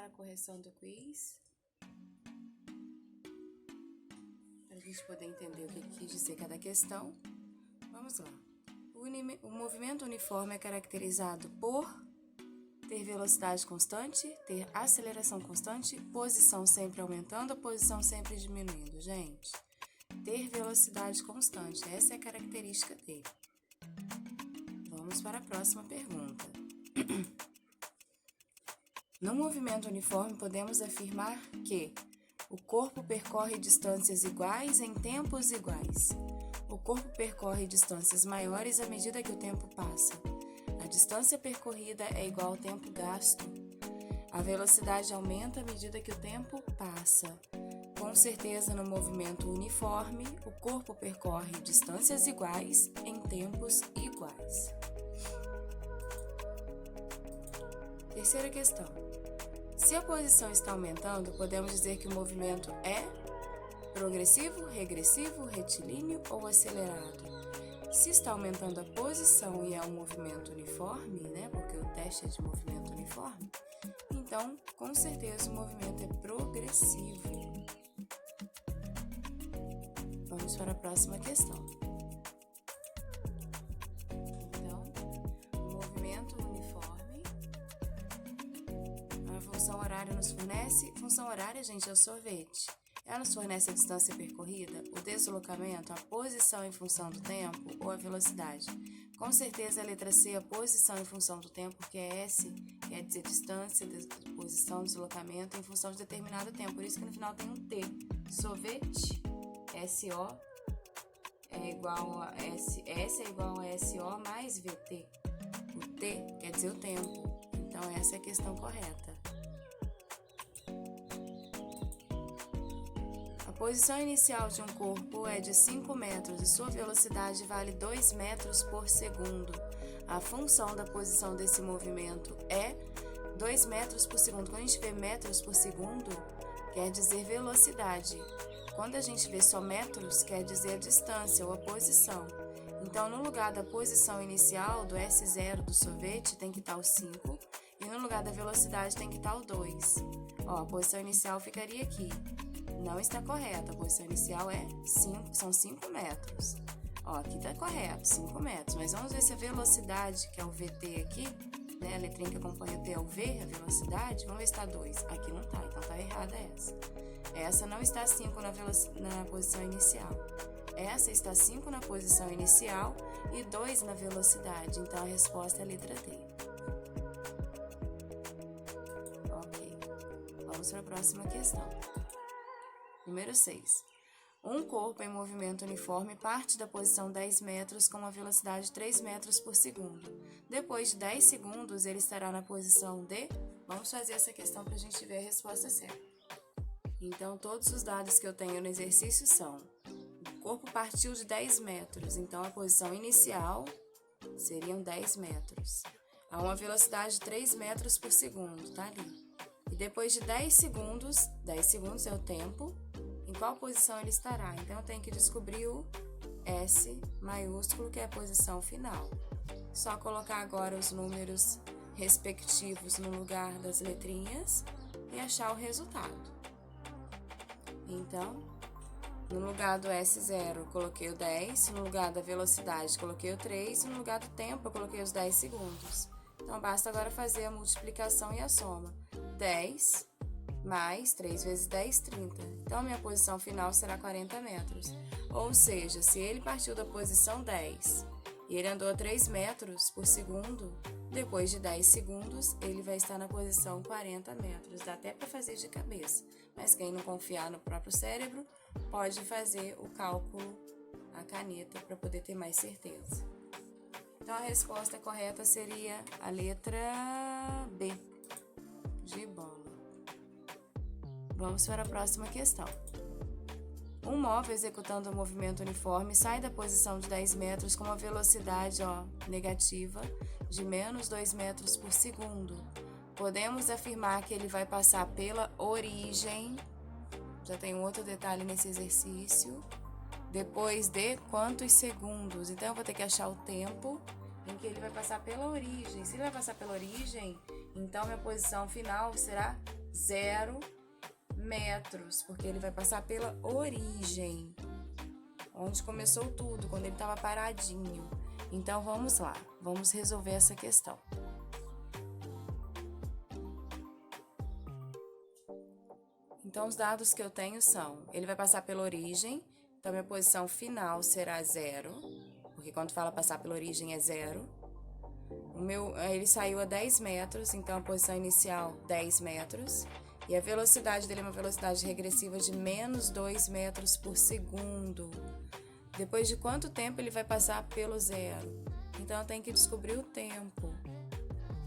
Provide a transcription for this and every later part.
para a correção do quiz, para a gente poder entender o que quis dizer cada questão. Vamos lá. O movimento uniforme é caracterizado por ter velocidade constante, ter aceleração constante, posição sempre aumentando, posição sempre diminuindo. Gente, ter velocidade constante, essa é a característica dele. Vamos para a próxima pergunta. No movimento uniforme, podemos afirmar que o corpo percorre distâncias iguais em tempos iguais. O corpo percorre distâncias maiores à medida que o tempo passa. A distância percorrida é igual ao tempo gasto. A velocidade aumenta à medida que o tempo passa. Com certeza, no movimento uniforme, o corpo percorre distâncias iguais em tempos iguais. Terceira questão. Se a posição está aumentando, podemos dizer que o movimento é progressivo, regressivo, retilíneo ou acelerado? Se está aumentando a posição e é um movimento uniforme, porque o teste é de movimento uniforme, então, com certeza, o movimento é progressivo. Vamos para a próxima questão. Então, o movimento uniforme, a função horária nos fornece. Função horária, gente, é o sorvete. Ela nos fornece a distância percorrida, o deslocamento, a posição em função do tempo ou a velocidade. Com certeza, a letra C é a posição em função do tempo, porque é S, quer dizer distância, posição, deslocamento em função de determinado tempo. Por isso que no final tem um T. Sorvete, SO é igual a S é igual a SO mais VT. O T quer dizer o tempo. Então, essa é a questão correta. A posição inicial de um corpo é de 5 metros e sua velocidade vale 2 metros por segundo. A função da posição desse movimento é 2 metros por segundo. Quando a gente vê metros por segundo, quer dizer velocidade. Quando a gente vê só metros, quer dizer a distância ou a posição. Então, no lugar da posição inicial, do S0 do sorvete, tem que estar o 5. E no lugar da velocidade tem que estar o 2. A posição inicial ficaria aqui. Não está correta, a posição inicial são 5 metros. Aqui está correto, 5 metros. Mas vamos ver se a velocidade, que é o VT aqui, a letrinha que acompanha o T é o V, a velocidade, vamos ver se está 2. Aqui não está, então está errada essa. Essa não está 5 na posição inicial. Essa está 5 na posição inicial e 2 na velocidade. Então, a resposta é a letra D. Ok. Vamos para a próxima questão. Número 6. Um corpo em movimento uniforme parte da posição 10 metros com uma velocidade de 3 metros por segundo. Depois de 10 segundos, ele estará na posição D. Vamos fazer essa questão para a gente ver a resposta certa. Então, todos os dados que eu tenho no exercício são: o corpo partiu de 10 metros, então a posição inicial seriam 10 metros. A uma velocidade de 3 metros por segundo, tá ali. E depois de 10 segundos é o tempo, em qual posição ele estará? Então, eu tenho que descobrir o S maiúsculo, que é a posição final. Só colocar agora os números respectivos no lugar das letrinhas e achar o resultado. Então, no lugar do S0, eu coloquei o 10, no lugar da velocidade, coloquei o 3, e no lugar do tempo, eu coloquei os 10 segundos. Então, basta agora fazer a multiplicação e a soma. 10 mais 3 vezes 10, 30. Então, a minha posição final será 40 metros. Ou seja, se ele partiu da posição 10 e ele andou a 3 metros por segundo, depois de 10 segundos, ele vai estar na posição 40 metros. Dá até para fazer de cabeça, mas quem não confiar no próprio cérebro, pode fazer o cálculo à caneta para poder ter mais certeza. Então, a resposta correta seria a letra B, de bola. Vamos para a próxima questão. Um móvel executando um movimento uniforme sai da posição de 10 metros com uma velocidade negativa de menos 2 metros por segundo. Podemos afirmar que ele vai passar pela origem. Já tem um outro detalhe nesse exercício. Depois de quantos segundos? Então, eu vou ter que achar o tempo em que ele vai passar pela origem. Se ele vai passar pela origem, então minha posição final será 0 metros, porque ele vai passar pela origem, onde começou tudo, quando ele estava paradinho. Então, vamos lá, vamos resolver essa questão. Então, os dados que eu tenho são, ele vai passar pela origem, então minha posição final será 0, porque quando fala passar pela origem é 0. Ele saiu a 10 metros, então a posição inicial 10 metros. E a velocidade dele é uma velocidade regressiva de menos 2 metros por segundo. Depois de quanto tempo ele vai passar pelo 0? Então eu tenho que descobrir o tempo.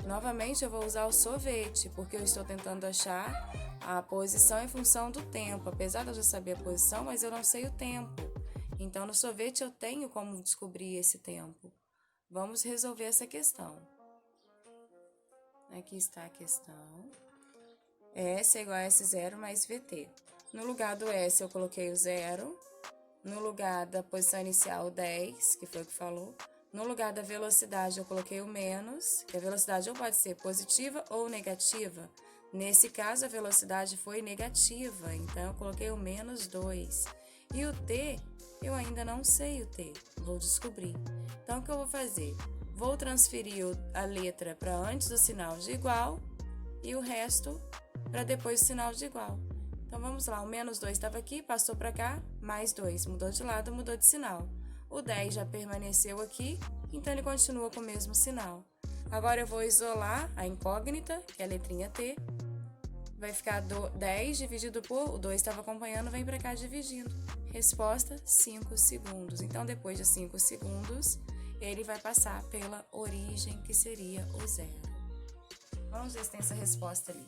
Novamente eu vou usar o sorvete, porque eu estou tentando achar a posição em função do tempo. Apesar de eu já saber a posição, mas eu não sei o tempo. Então no sorvete eu tenho como descobrir esse tempo. Vamos resolver essa questão. Aqui está a questão. S é igual a S0 mais VT. No lugar do S eu coloquei o 0. No lugar da posição inicial, 10, que foi o que falou. No lugar da velocidade eu coloquei o menos, que a velocidade ou pode ser positiva ou negativa. Nesse caso a velocidade foi negativa, então eu coloquei o menos 2. E o T, eu ainda não sei o T, vou descobrir. Então o que eu vou fazer? Vou transferir a letra para antes do sinal de igual e o resto para depois do sinal de igual. Então, vamos lá, o menos 2 estava aqui, passou para cá, mais 2, mudou de lado, mudou de sinal. O 10 já permaneceu aqui, então ele continua com o mesmo sinal. Agora eu vou isolar a incógnita, que é a letrinha T. Vai ficar 10 dividido por, o 2 estava acompanhando, vem para cá dividindo. Resposta, 5 segundos. Então, depois de 5 segundos, ele vai passar pela origem, que seria o 0. Vamos ver se tem essa resposta ali.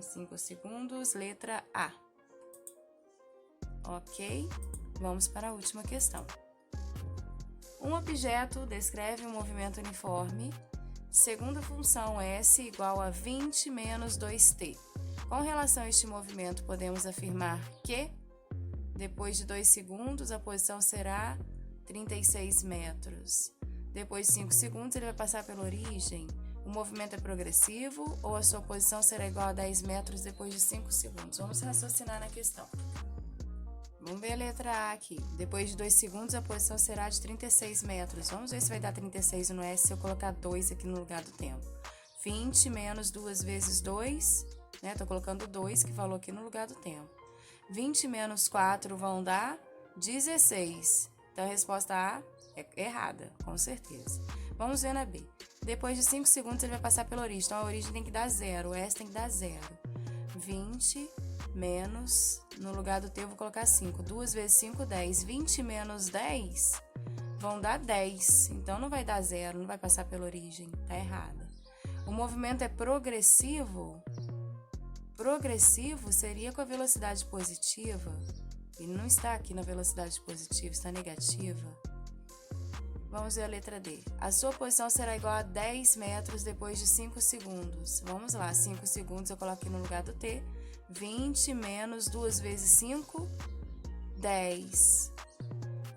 5 segundos, letra A. Ok, vamos para a última questão. Um objeto descreve um movimento uniforme, segundo a função S igual a 20 menos 2t. Com relação a este movimento, podemos afirmar que, depois de 2 segundos, a posição será 36 metros. Depois de 5 segundos, ele vai passar pela origem. O movimento é progressivo ou a sua posição será igual a 10 metros depois de 5 segundos? Vamos raciocinar na questão. Vamos ver a letra A aqui. Depois de 2 segundos, a posição será de 36 metros. Vamos ver se vai dar 36 no S se eu colocar 2 aqui no lugar do tempo. 20 menos 2 vezes 2, né? Tô colocando 2 que falou aqui no lugar do tempo. 20 menos 4 vão dar 16. Então a resposta A é errada, com certeza. Vamos ver na B. Depois de 5 segundos ele vai passar pela origem. Então a origem tem que dar 0, o S tem que dar 0. 20 menos, no lugar do T eu vou colocar 5. 2 vezes 5, 10. 20 menos 10 vão dar 10. Então não vai dar 0, não vai passar pela origem. Tá errada. O movimento é progressivo. Progressivo seria com a velocidade positiva. Ele não está aqui na velocidade positiva, está negativa. Vamos ver a letra D. A sua posição será igual a 10 metros depois de 5 segundos. Vamos lá, 5 segundos eu coloco aqui no lugar do T. 20 menos 2 vezes 5, 10.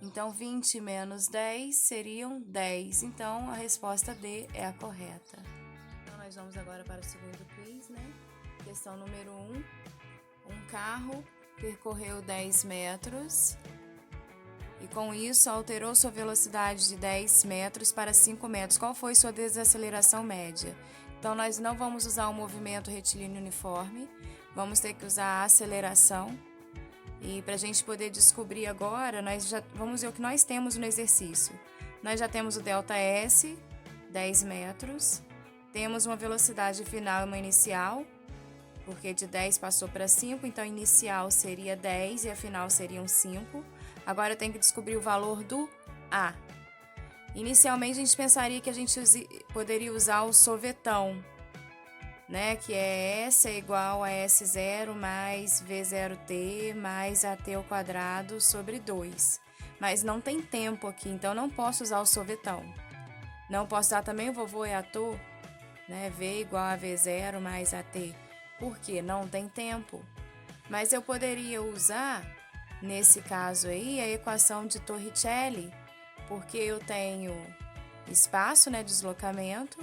Então, 20 menos 10 seriam 10. Então, a resposta D é a correta. Então, nós vamos agora para o segundo quiz, né? Questão número 1. Um carro percorreu 10 metros e, com isso, alterou sua velocidade de 10 metros para 5 metros. Qual foi sua desaceleração média? Então, nós não vamos usar o movimento retilíneo uniforme, vamos ter que usar a aceleração. E para a gente poder descobrir agora, nós já vamos ver o que nós temos no exercício. Nós já temos o ΔS, 10 metros, temos uma velocidade final e uma inicial, porque de 10 passou para 5, então a inicial seria 10 e a final seriam 5. Agora eu tenho que descobrir o valor do A. Inicialmente a gente pensaria que a gente poderia usar o sorvetão, né? Que é S é igual a S0 mais V0t mais AT ao quadrado sobre 2. Mas não tem tempo aqui, então não posso usar o sorvetão. Não posso usar também o vovô e ator, né? V igual a V0 mais AT. Por quê? Não tem tempo. Mas eu poderia usar, nesse caso aí, a equação de Torricelli, porque eu tenho espaço, né, deslocamento,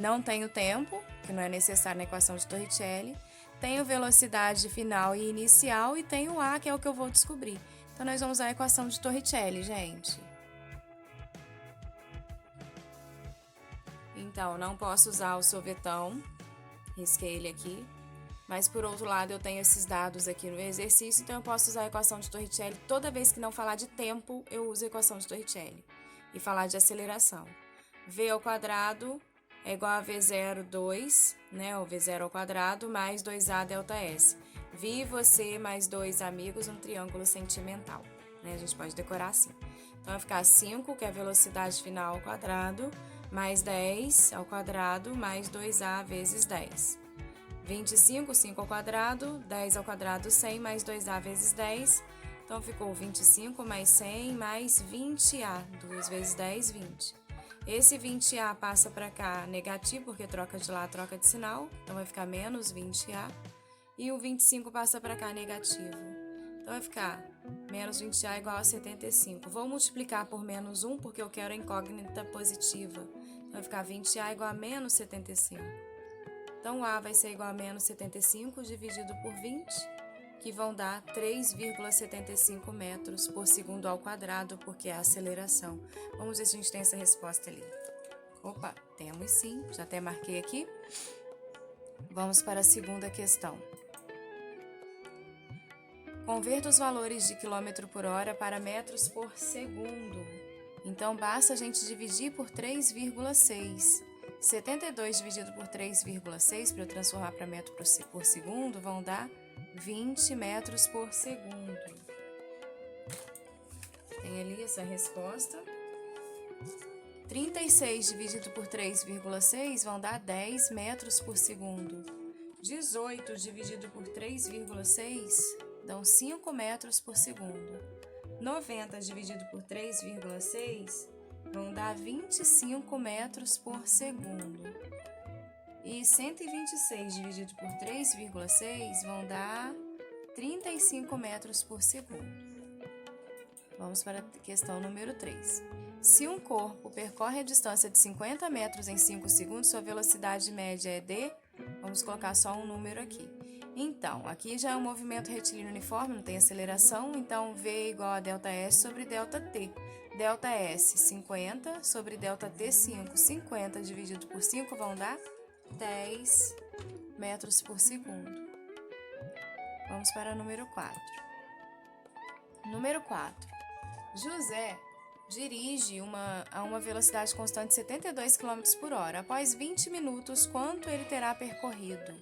Não tenho tempo, que não é necessário na equação de Torricelli. Tenho velocidade final e inicial e tenho A, que é o que eu vou descobrir. Então, nós vamos usar a equação de Torricelli, gente. Então, não posso usar o sorvetão, risquei ele aqui. Mas, por outro lado, eu tenho esses dados aqui no exercício, então eu posso usar a equação de Torricelli. Toda vez que não falar de tempo, eu uso a equação de Torricelli. E falar de aceleração. V ao quadrado é igual a V0, 2, né? Ou V0 ao quadrado, mais 2A delta S. Vi você mais 2 amigos, um triângulo sentimental. Né? A gente pode decorar assim. Então, vai ficar 5, que é a velocidade final ao quadrado, mais 10 ao quadrado, mais 2A vezes 10. 25, 5 ao quadrado, 10 ao quadrado, 100, mais 2A vezes 10. Então, ficou 25 mais 100 mais 20A. 2 vezes 10, 20. Esse 20A passa para cá negativo, porque troca de lá, troca de sinal. Então, vai ficar menos 20A. E o 25 passa para cá negativo. Então, vai ficar menos 20A igual a 75. Vou multiplicar por menos 1, porque eu quero a incógnita positiva. Então, vai ficar 20A igual a menos 75. Então, A vai ser igual a menos 75 dividido por 20, que vão dar 3,75 metros por segundo ao quadrado, porque é a aceleração. Vamos ver se a gente tem essa resposta ali. Opa, temos sim, já até marquei aqui. Vamos para a segunda questão. Converta os valores de quilômetro por hora para metros por segundo. Então, basta a gente dividir por 3,6. 72 dividido por 3,6, para eu transformar para metro por segundo, vão dar 20 metros por segundo. Tem ali essa resposta. 36 dividido por 3,6 vão dar 10 metros por segundo. 18 dividido por 3,6 dão 5 metros por segundo. 90 dividido por 3,6 vão dar 25 metros por segundo. E 126 dividido por 3,6 vão dar 35 metros por segundo. Vamos para a questão número 3. Se um corpo percorre a distância de 50 metros em 5 segundos, sua velocidade média é de... Vamos colocar só um número aqui. Então, aqui já é um movimento retilíneo uniforme, não tem aceleração, então V igual a ΔS sobre ΔT. ΔS 50 sobre ΔT 5. 50 dividido por 5 vão dar 10 metros por segundo. Vamos para o número 4. Número 4. José dirige a uma velocidade constante de 72 km por hora. Após 20 minutos, quanto ele terá percorrido?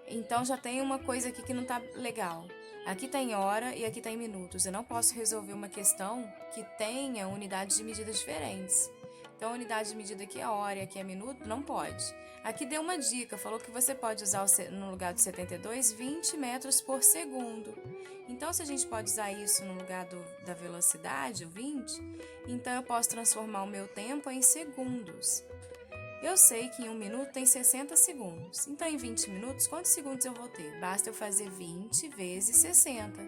Então, já tem uma coisa aqui que não está legal. Aqui está em hora e aqui está em minutos. Eu não posso resolver uma questão que tenha unidades de medida diferentes. Então, a unidade de medida aqui é hora e aqui é minuto, não pode. Aqui deu uma dica, falou que você pode usar no lugar de 72, 20 metros por segundo. Então, se a gente pode usar isso no lugar da velocidade, o 20, então eu posso transformar o meu tempo em segundos. Eu sei que em 1 minuto tem 60 segundos. Então, em 20 minutos, quantos segundos eu vou ter? Basta eu fazer 20 vezes 60,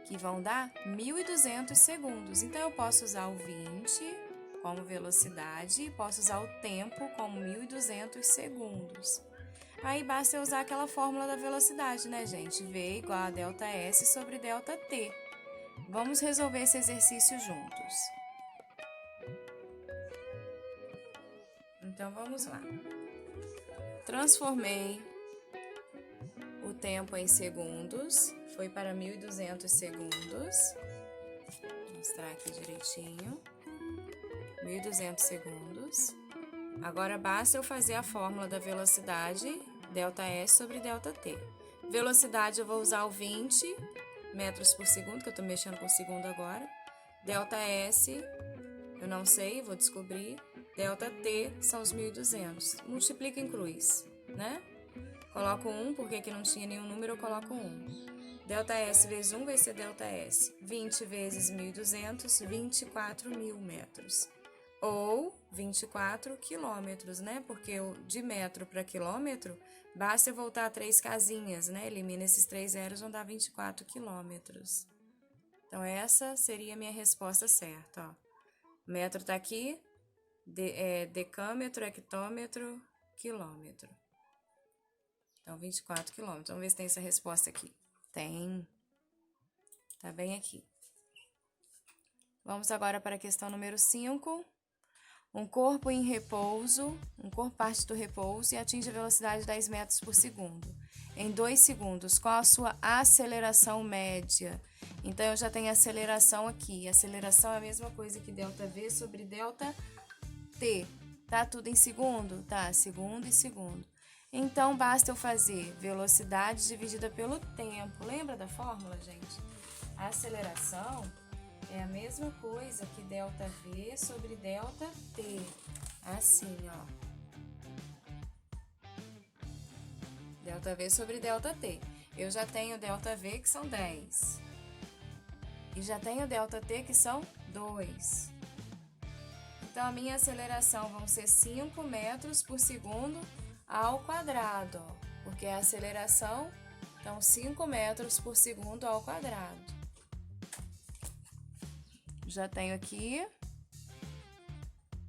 que vão dar 1.200 segundos. Então, eu posso usar o 20 como velocidade e posso usar o tempo como 1.200 segundos. Aí, basta eu usar aquela fórmula da velocidade, né, gente? V igual a ΔS sobre ΔT. Vamos resolver esse exercício juntos. Então, vamos lá. Transformei o tempo em segundos. Foi para 1.200 segundos. Vou mostrar aqui direitinho. 1.200 segundos. Agora, basta eu fazer a fórmula da velocidade, ΔS sobre ΔT. Velocidade, eu vou usar o 20 metros por segundo, que eu estou mexendo com segundo agora. ΔS, eu não sei, vou descobrir. ΔT são os 1.200. Multiplica em cruz, né? Coloco 1, porque aqui não tinha nenhum número, eu coloco 1. ΔS vezes 1 vai ser ΔS. 20 vezes 1.200, 24.000 metros. Ou 24 quilômetros, né? Porque de metro para quilômetro, basta eu voltar 3 casinhas, né? Elimina esses 3 zeros, vão dar 24 quilômetros. Então, essa seria a minha resposta certa, ó. Metro tá aqui. Decâmetro, hectômetro, quilômetro. Então, 24 quilômetros. Vamos ver se tem essa resposta aqui. Tem. Tá bem aqui. Vamos agora para a questão número 5. Um corpo em repouso, um corpo parte do repouso e atinge a velocidade de 10 metros por segundo. Em 2 segundos, qual a sua aceleração média? Então, eu já tenho aceleração aqui. Aceleração é a mesma coisa que ΔV sobre ΔT. Tá tudo em segundo? Tá, segundo e segundo. Então, basta eu fazer velocidade dividida pelo tempo. Lembra da fórmula, gente? A aceleração é a mesma coisa que ΔV sobre ΔT. Assim, ó. ΔV sobre ΔT. Eu já tenho ΔV que são 10. E já tenho ΔT que são 2. Então, a minha aceleração vão ser 5 metros por segundo ao quadrado, ó. Porque é a aceleração, então 5 metros por segundo ao quadrado. Já tenho aqui.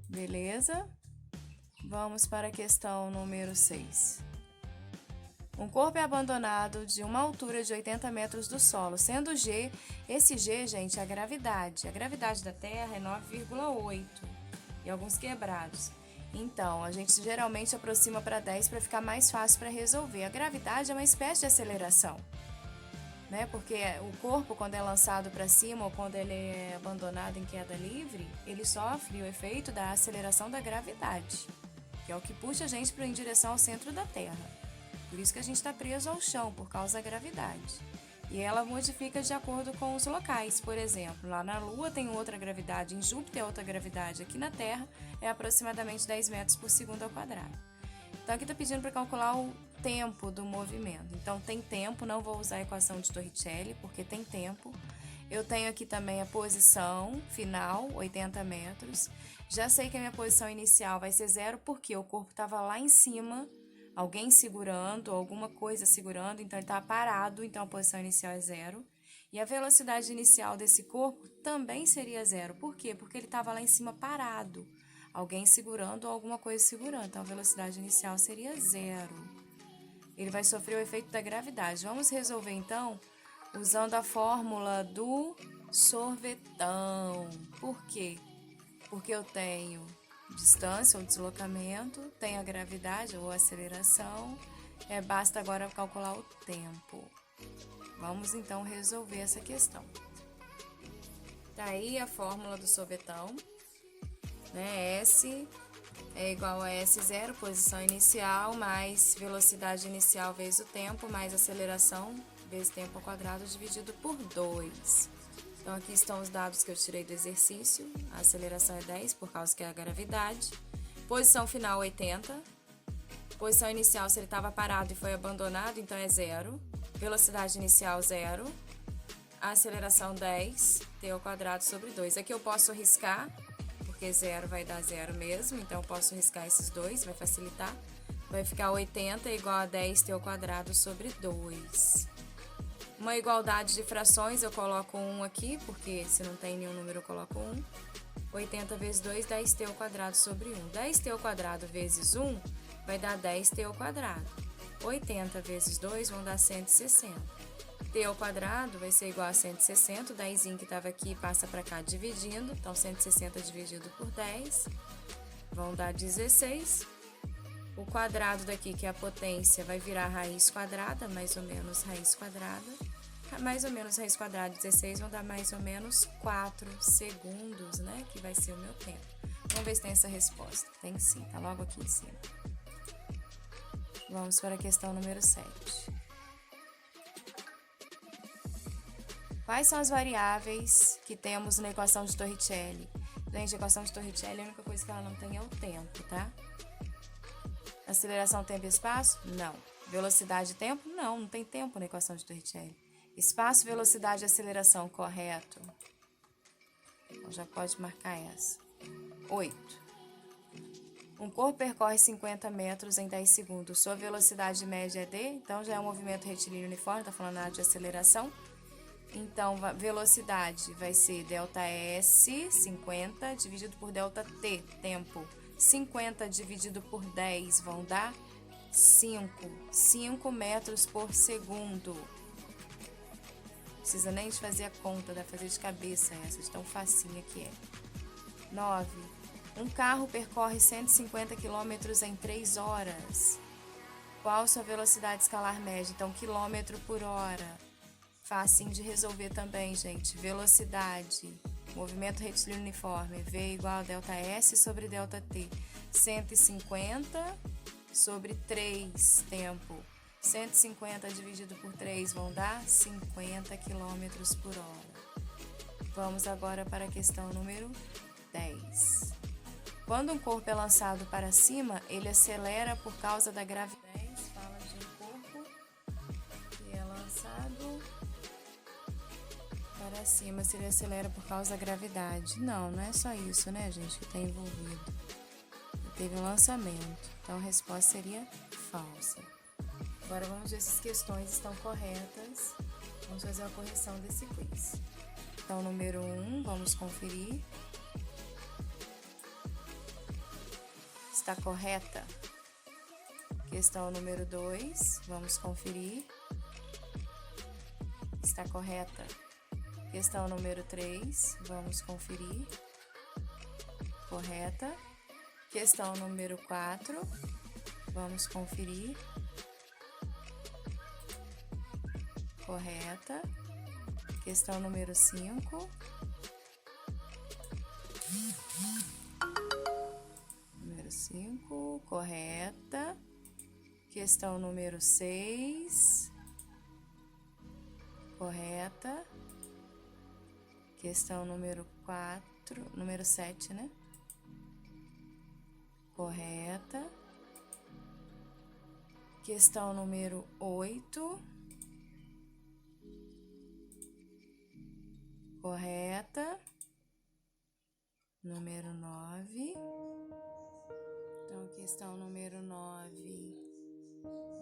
Beleza? Vamos para a questão número 6. Um corpo é abandonado de uma altura de 80 metros do solo, sendo G, esse G, gente, é a gravidade. A gravidade da Terra é 9,8 e alguns quebrados. Então, a gente geralmente aproxima para 10 para ficar mais fácil para resolver. A gravidade é uma espécie de aceleração, né? Porque o corpo, quando é lançado para cima ou quando ele é abandonado em queda livre, ele sofre o efeito da aceleração da gravidade, que é o que puxa a gente em direção ao centro da Terra. Por isso que a gente está preso ao chão, por causa da gravidade. E ela modifica de acordo com os locais. Por exemplo, lá na Lua tem outra gravidade, em Júpiter é outra gravidade. Aqui na Terra é aproximadamente 10 metros por segundo ao quadrado. Então aqui está pedindo para calcular o tempo do movimento. Então tem tempo, não vou usar a equação de Torricelli, porque tem tempo. Eu tenho aqui também a posição final, 80 metros. Já sei que a minha posição inicial vai ser 0, porque o corpo estava lá em cima, alguém segurando, alguma coisa segurando, então ele está parado, então a posição inicial é 0. E a velocidade inicial desse corpo também seria 0. Por quê? Porque ele estava lá em cima parado, alguém segurando ou alguma coisa segurando, então a velocidade inicial seria 0. Ele vai sofrer o efeito da gravidade. Vamos resolver então usando a fórmula do sorvetão. Por quê? Porque eu tenho distância ou deslocamento, tem a gravidade ou aceleração, basta agora calcular o tempo. Vamos então resolver essa questão. Tá aí a fórmula do sorvetão, né? S é igual a S0, posição inicial, mais velocidade inicial vezes o tempo, mais aceleração vezes tempo ao quadrado, dividido por 2. Então, aqui estão os dados que eu tirei do exercício. A aceleração é 10, por causa que é a gravidade. Posição final, 80. Posição inicial, se ele estava parado e foi abandonado, então é 0. Velocidade inicial, 0. A aceleração, 10. T ao quadrado sobre 2. Aqui eu posso riscar, porque 0 vai dar 0 mesmo. Então, eu posso riscar esses dois, vai facilitar. Vai ficar 80 igual a 10 T ao quadrado sobre 2. Uma igualdade de frações, eu coloco 1 aqui, porque se não tem nenhum número eu coloco 1. 80 vezes 2, 10t ao quadrado sobre 1. 10t ao quadrado vezes 1 vai dar 10t ao quadrado. 80 vezes 2 vão dar 160. t ao quadrado vai ser igual a 160. O 10 que estava aqui passa para cá dividindo. Então, 160 dividido por 10 vão dar 16. O quadrado daqui, que é a potência, vai virar raiz quadrada, mais ou menos raiz quadrada. Mais ou menos raiz quadrada de 16 vão dar mais ou menos 4 segundos, né? Que vai ser o meu tempo. Vamos ver se tem essa resposta. Tem sim, tá logo aqui em cima. Vamos para a questão número 7. Quais são as variáveis que temos na equação de Torricelli? Gente, a equação de Torricelli, a única coisa que ela não tem é o tempo, tá? Aceleração, tempo e espaço? Não. Velocidade e tempo? Não, não tem tempo na equação de Torricelli. Espaço, velocidade e aceleração, correto. Então, já pode marcar essa. 8. Um corpo percorre 50 metros em 10 segundos. Sua velocidade média é d, então já é um movimento retilíneo uniforme, tá falando nada de aceleração. Então, velocidade vai ser ΔS 50 dividido por ΔT, tempo. 50 dividido por 10 vão dar 5 metros por segundo. Não precisa nem de fazer a conta, dá pra fazer de cabeça essa, de tão facinha que é. 9. Um carro percorre 150 km em 3 horas. Qual sua velocidade escalar média? Então, quilômetro por hora. Facinho de resolver também, gente. Velocidade. Movimento retilíneo uniforme. V igual a ΔS sobre ΔT. 150 sobre 3, tempo. 150 dividido por 3 vão dar 50 km por hora. Vamos agora para a questão número 10. Quando um corpo é lançado para cima, ele acelera por causa da gravidade. Fala de um corpo que é lançado para cima, se ele acelera por causa da gravidade. Não é só isso, né, gente, que está envolvido. Teve um lançamento, então a resposta seria falsa. Agora vamos ver se as questões estão corretas. Vamos fazer a correção desse quiz. Então, número 1, vamos conferir. Está correta? Questão número 2, vamos conferir. Está correta? Questão número 3, vamos conferir. Correta? Questão número 4, vamos conferir. Correta. Questão número 5. Número 5, correta. Questão número 6. Correta. Questão número 4, número 7, né? Correta. Questão número 8. Correta. Número 9. Então, questão número 9.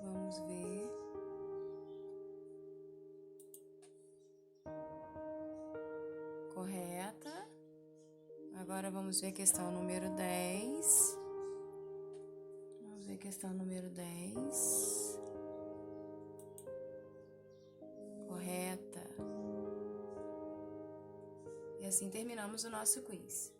Vamos ver. Correta. Agora vamos ver a questão número 10. Vamos ver a questão número 10. Correta. E assim terminamos o nosso quiz.